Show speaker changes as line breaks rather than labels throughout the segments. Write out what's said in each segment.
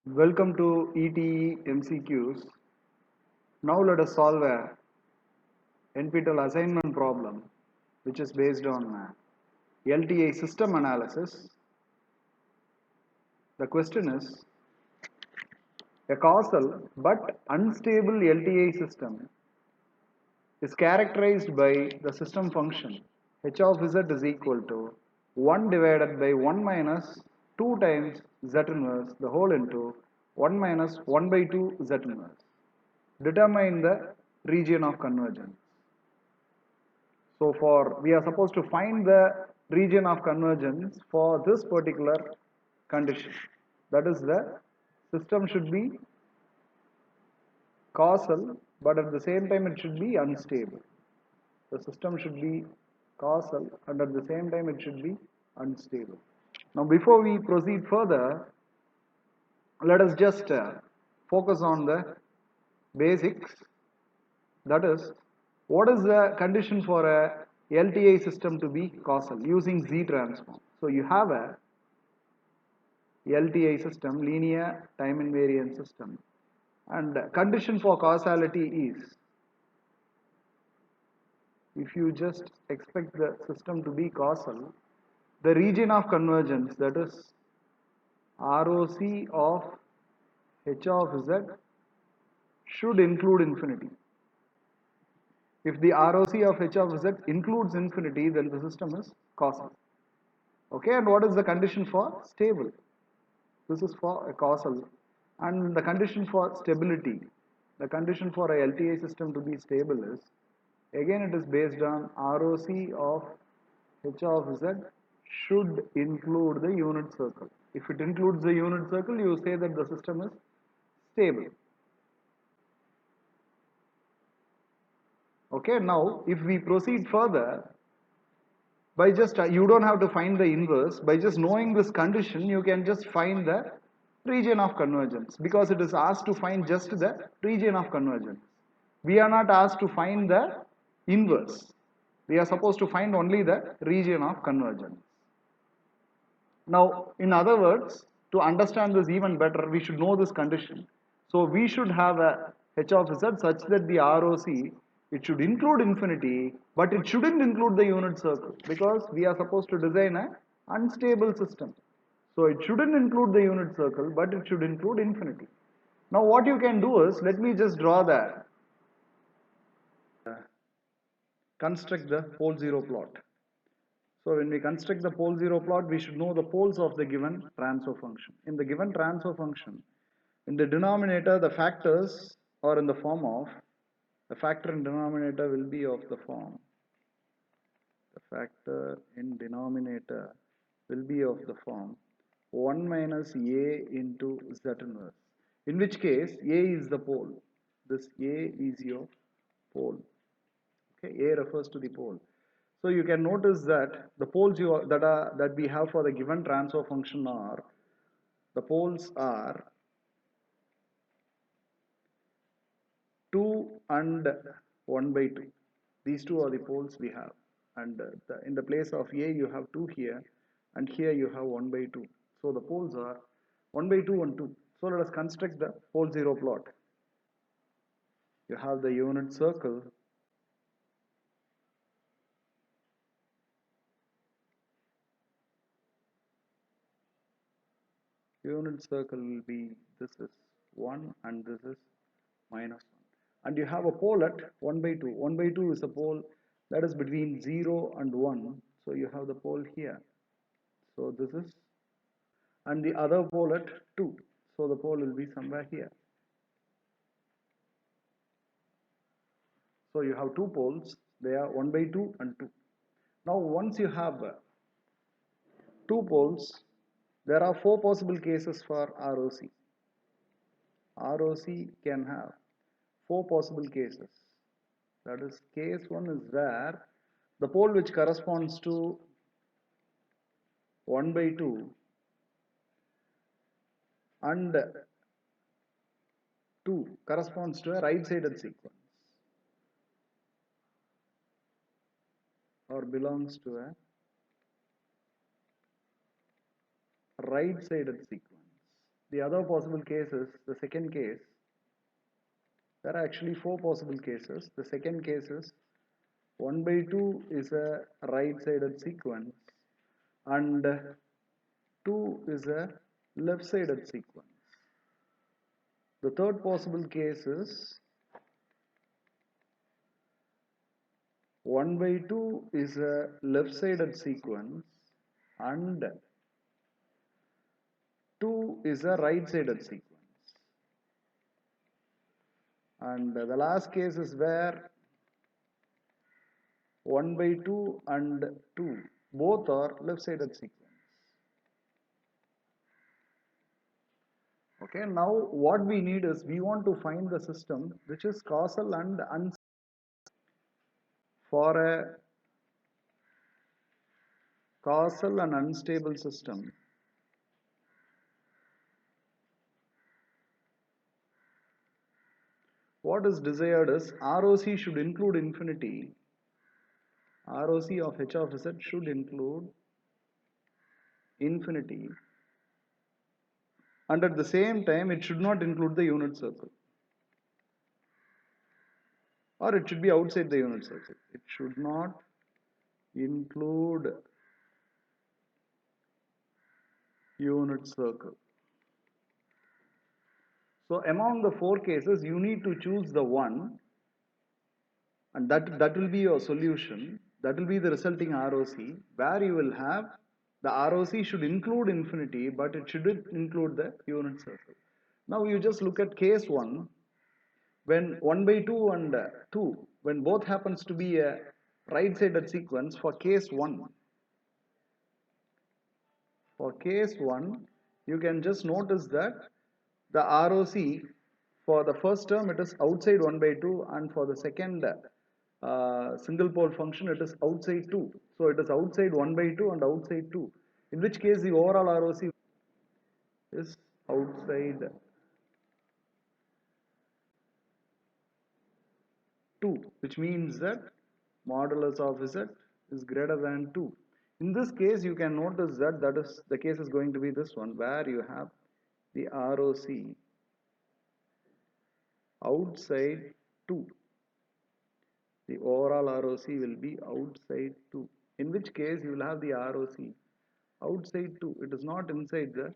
Welcome to ETE MCQs. Now let us solve a NPTEL assignment problem which is based on LTI system analysis. The question is, a causal but unstable LTI system is characterized by the system function h of z is equal to 1 divided by 1 minus 2 times z inverse the whole into 1 minus 1 by 2 z inverse. Determine the region of convergence. So we are supposed to find the region of convergence for this particular condition. That is, the system should be causal, but at the same time it should be unstable. The system should be causal and at the same time it should be unstable. Now before we proceed further, let us just focus on the basics. That is, what is the condition for a LTI system to be causal using Z transform? So you have a LTI system, linear time invariant system, and condition for causality is, if you just expect the system to be causal, the region of convergence, that is ROC of h of z, should include infinity. If the ROC of h of z includes infinity, then the system is causal. Okay, and what is the condition for stable? This is for a causal. And the condition for stability, the condition for a LTI system to be stable is, again it is based on ROC of h of z should include the unit circle. If it includes the unit circle, you say that the system is stable. Okay, now if we proceed further, by just you don't have to find the inverse. By just knowing this condition, you can just find the region of convergence, because it is asked to find just the region of convergence. We are not asked to find the inverse. We are supposed to find only the region of convergence. Now, in other words, to understand this even better, we should know this condition. So we should have a h of z such that the ROC, it should include infinity, but it shouldn't include the unit circle, because we are supposed to design an unstable system. So it shouldn't include the unit circle, but it should include infinity. Now what you can do is, let me just draw that, construct the pole zero plot. So when we construct the pole zero plot, we should know the poles of the given transfer function. In the given transfer function, in the denominator, the factors are in the form of, the factor in denominator will be of the form, the factor in denominator will be of the form 1 minus a into z inverse. In which case, a is the pole. This a is your pole. Okay, a refers to the pole. So you can notice that the poles that we have for the given transfer function are, the poles are 2 and 1 by 2. These two are the poles we have, and in the place of a you have 2 here, and here you have 1 by 2. So the poles are 1 by 2 and 2. So let us construct the pole zero plot. You have the unit circle. Unit circle will be, this is 1 and this is minus 1. And you have a pole at 1 by 2. 1 by 2 is a pole that is between 0 and 1. So you have the pole here. So this is, and the other pole at 2. So the pole will be somewhere here. So you have two poles. They are 1 by 2 and 2. Now once you have two poles, there are 4 possible cases for ROC. ROC can have 4 possible cases. That is, case 1 is where the pole which corresponds to 1 by 2 and 2 corresponds to a right-sided sequence, or belongs to a right-sided sequence. the other possible case is the second case. There are actually four possible cases. The second case is 1 by 2 is a right-sided sequence and 2 is a left-sided sequence. The third possible case is 1 by 2 is a left-sided sequence and 2 is a right-sided sequence. And the last case is where 1 by 2 and 2 both are left-sided sequence. Okay, now what we need is we want to find the system which is causal and unstable. For a causal and unstable system, what is desired is ROC should include infinity. ROC of h of z should include infinity, and at the same time it should not include the unit circle, or it should be outside the unit circle. It should not include unit circle. So among the four cases you need to choose the one, and that will be your solution. That will be the resulting ROC, where you will have the ROC should include infinity, but it shouldn't include the unit circle. Now you just look at case 1, when 1 by 2 and 2, when both happens to be a right-sided sequence. For case 1, you can just notice that the ROC for the first term it is outside 1 by 2, and for the second single pole function it is outside 2. So it is outside 1 by 2 and outside 2, in which case the overall ROC is outside 2, which means that modulus of z is greater than 2. In this case you can notice that the case is going to be this one, where you have the ROC outside 2. The overall ROC will be outside 2, in which case you will have the ROC outside 2. It is not inside the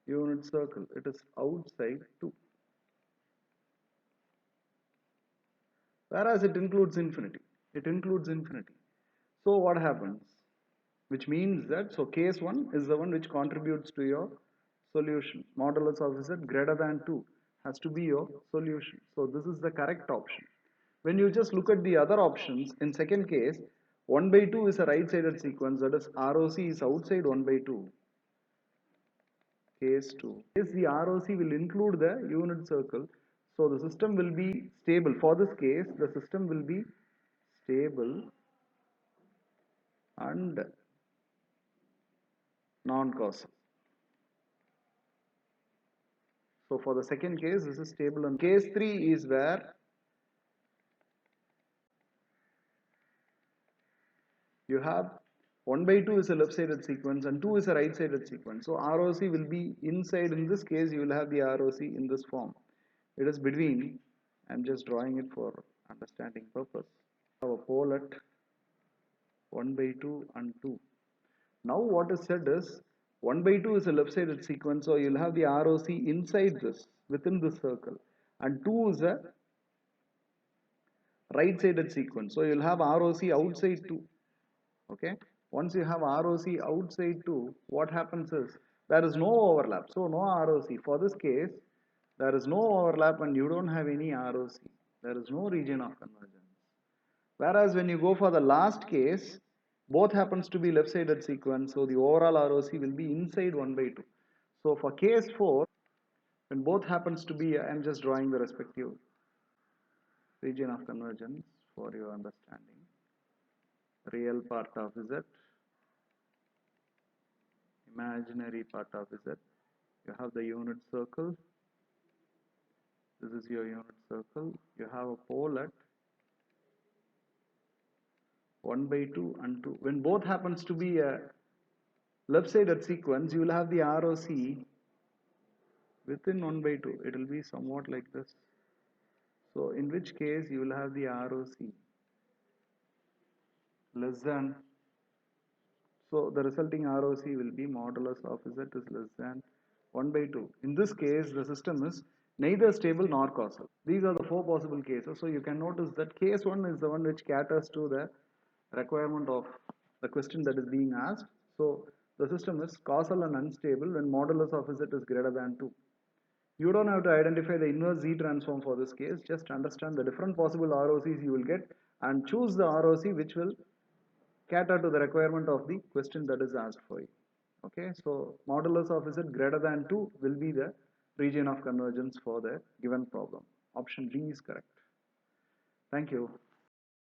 unit circle, it is outside 2, whereas it includes infinity. So what happens? Which means that, so case 1 is the one which contributes to your solution. Modulus of z greater than 2 has to be your solution. So this is the correct option. When you just look at the other options, in second case, 1 by 2 is a right-sided sequence, that is ROC is outside 1 by 2. Case 2 is the ROC will include the unit circle, so the system will be stable. For this case, the system will be stable and non-causal. So for the second case, this is stable. And case 3 is where you have 1 by 2 is a left-sided sequence and 2 is a right-sided sequence. So ROC will be inside. In this case, you will have the ROC in this form. It is between. I'm just drawing it for understanding purpose. I have a pole at 1 by 2 and 2. Now what is said is 1 by 2 is a left-sided sequence, so you'll have the ROC inside this, within this circle, and 2 is a right-sided sequence, so you'll have ROC outside 2. Okay, once you have ROC outside 2, what happens is there is no overlap, so no ROC. For this case, there is no overlap and you don't have any ROC. There is no region of convergence. Whereas when you go for the last case, both happens to be left-sided sequence, so the overall ROC will be inside 1 by 2. So for case 4, when both happens to be, I am just drawing the respective region of convergence for your understanding. Real part of z, imaginary part of z. You have the unit circle. This is your unit circle. You have a pole at 1 by 2 and 2. When both happens to be a left side at sequence, you will have the ROC within 1 by 2. It will be somewhat like this. So in which case you will have the ROC less than, so the resulting ROC will be modulus of Z is less than 1 by 2. In this case, the system is neither stable nor causal. These are the four possible cases. So you can notice that case 1 is the one which caters to the requirement of the question that is being asked. So the system is causal and unstable when modulus of Z is greater than 2. You don't have to identify the inverse Z transform for this case. Just understand the different possible ROCs you will get and choose the ROC which will cater to the requirement of the question that is asked for you. Okay, so modulus of Z greater than 2 will be the region of convergence for the given problem. Option D is correct. Thank you.